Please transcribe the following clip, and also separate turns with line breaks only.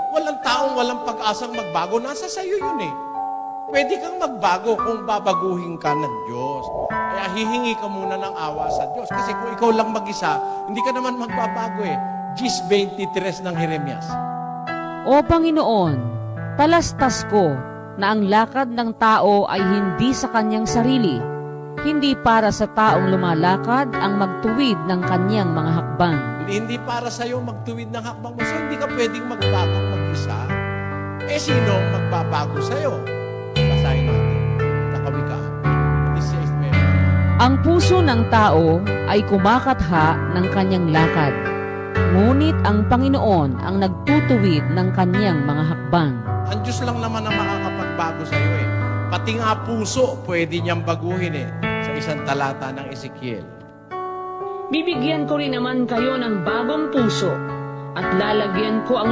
Walang taong walang pag-asang magbago. Nasa sayo yun eh. Pwede kang magbago kung babaguhin ka ng Diyos. Kaya hihingi ka muna ng awa sa Diyos. Kasi kung ikaw lang mag-isa, hindi ka naman magbabago eh. Gis 23 ng Jeremias.
O Panginoon, talastas ko na ang lakad ng tao ay hindi sa kanyang sarili, hindi para sa taong lumalakad ang magtuwid ng kanyang mga hakbang.
Hindi para sa'yo magtuwid ng hakbang mo. So, hindi ka pwedeng magbago mag-isa. Eh, sino ang magbabago sa'yo? Basahin natin. Nakawikaan.
Ang puso ng tao ay kumakatha ng kanyang lakad, ngunit ang Panginoon ang nagtutuwid ng kanyang mga hakbang.
Ang Diyos lang naman ang makakapagbago sa'yo eh. Pati nga puso, pwede niyang baguhin eh. Sa isang talata ng Ezekiel.
Bibigyan ko rin naman kayo ng bagong puso at lalagyan ko ang